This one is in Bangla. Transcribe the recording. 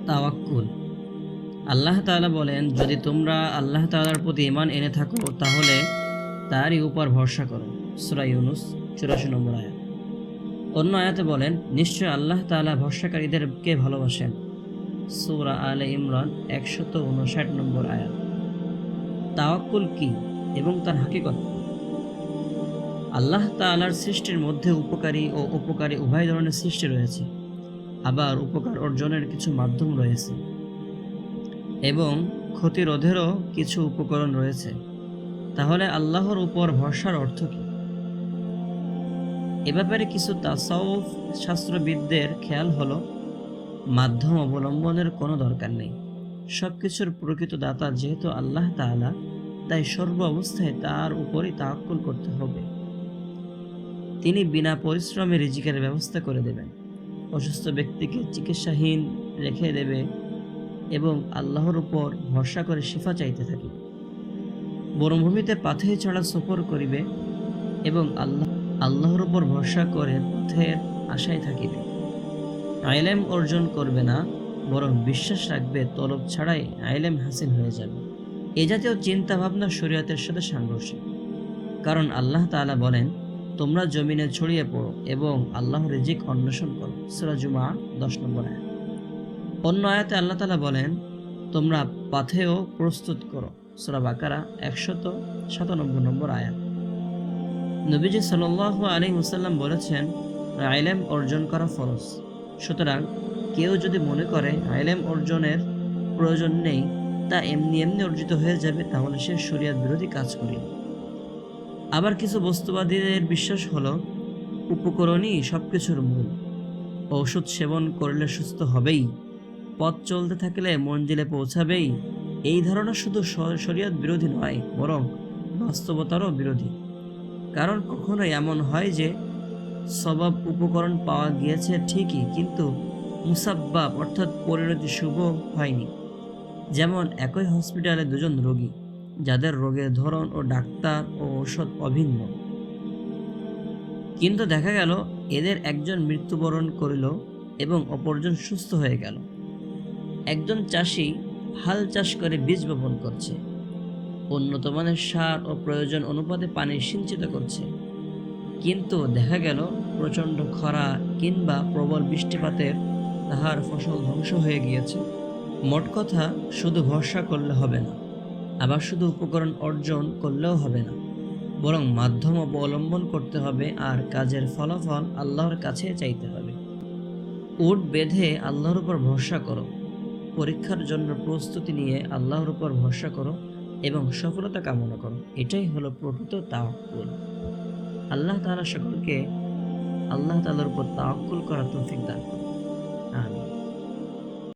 তাওয়াক্কুল। আল্লাহ তাআলা বলেন, যদি তোমরা আল্লাহ তাআলার প্রতি ঈমান এনে থাকো তাহলে তারই উপর ভরসা করো। সূরা ইউনূস ৮৪ নম্বর আয়াত। অন্য আয়াতে বলেন, নিশ্চয় আল্লাহ তাআলা ভরসাকারীদেরকে ভালোবাসেন। সূরা আলে ইমরান ১৫৯ নম্বর আয়াত। তাওয়াক্কুল কি এবং তার হাকিকত কি? আল্লাহ তাআলার সৃষ্টির মধ্যে উপকারী ও অপকারী উভয় ধরনের সৃষ্টি রয়েছে। আবার উপকার অর্জনের কিছু মাধ্যম রয়েছে এবং ক্ষতি রোধেরও কিছু উপকরণ রয়েছে। তাহলে আল্লাহর উপর ভরসার অর্থ কি? এ ব্যাপারে কিছু তাসাউফ শাস্ত্রবিদদের খেয়াল হলো, মাধ্যম অবলম্বনের কোনো দরকার নেই। সবকিছুর প্রকৃত দাতা যেহেতু আল্লাহ তাআলা, তাই সর্ব অবস্থায় তার উপরই তাওয়াক্কুল করতে হবে। তিনি বিনা পরিশ্রমে রিজিকের ব্যবস্থা করে দেবেন, অসুস্থ ব্যক্তিকে চিকিৎসাহীন রেখে দেবে এবং আল্লাহর উপর ভরসা করে শিফা চাইতে থাকিবে। বনভূমিতে পাথে চড়া সফর করিবে এবং আল্লাহর উপর ভরসা করে পথের আশায় থাকিবে। আইলেম অর্জন করবে না, বরং বিশ্বাস রাখবে তলব ছাড়াই আইলেম হাসিল হয়ে যাবে। এ জাতীয় চিন্তা ভাবনা শরীয়তের সাথে সাংঘর্ষিক। কারণ আল্লাহ তাআলা বলেন, তোমরা জমিনে ছড়িয়ে পড়ো এবং আল্লাহর রিজিক অন্বেষণ করো। সূরা জুমআ ১০ নম্বর আয়াত। অন্য আয়াতে আল্লাহ তাআলা বলেন, তোমরা পাথেয় প্রস্তুত করো। সূরা বাকারা ১৯৭ নম্বর আয়াত। নবীজি সাল্লাল্লাহু আলাইহি ওয়াসাল্লাম বলেছেন, ইলম অর্জন করা ফরজ। সুতরাং কেউ যদি মনে করে ইলম অর্জনের প্রয়োজন নেই, তা এমনি এমনি অর্জিত হয়ে যাবে, তাহলে সে শরীয়ত বিরোধী কাজ করে। আবার কিছু বস্তুবাদীদের বিশ্বাস হলো, উপকরণই সবকিছুর মূল। ঔষধ সেবন করলে সুস্থ হবেই, পথ চলতে থাকলে মঞ্জিলে পৌঁছাবেই। এই ধারণা শুধু শরীয়ত বিরোধী নয়, বরং বাস্তবতারও বিরোধী। কারণ কখনোই এমন হয় যে সবাব উপকরণ পাওয়া গিয়েছে ঠিকই, কিন্তু মুসাব্বাব অর্থাৎ পরিণতি শুভ হয়নি। যেমন একই হসপিটালে দুজন রোগী, যাদের রোগের ধরন ও ডাক্তার ও ঔষধ অভিন্ন, কিন্তু দেখা গেল এদের একজন মৃত্যুবরণ করিল এবং অপরজন সুস্থ হয়ে গেল। একজন চাষি হাল চাষ করে বীজ বপন করছে, উন্নত মানের সার ও প্রয়োজন অনুপাতে পানি সিঞ্চিত করছে, কিন্তু দেখা গেল প্রচণ্ড খরা কিংবা প্রবল বৃষ্টিপাতের তাহার ফসল ধ্বংস হয়ে গিয়েছে। মোট কথা, শুধু ভরসা করলে হবে না, আবার শুধু উপকরণ অর্জন করলেও হবে না, বরং মাধ্যম অবলম্বন করতে হবে আর কাজের ফলাফল আল্লাহর কাছে চাইতে হবে। উট বেঁধে আল্লাহর উপর ভরসা করো, পরীক্ষার জন্য প্রস্তুতি নিয়ে আল্লাহর উপর ভরসা করো এবং সফলতা কামনা করো। এটাই হলো প্রকৃত তাওয়াক্কুল। আল্লাহ তাআলা সকলকে আল্লাহ তাআলার উপর তাওয়াক্কুল করার তৌফিক দান করুন। আমিন।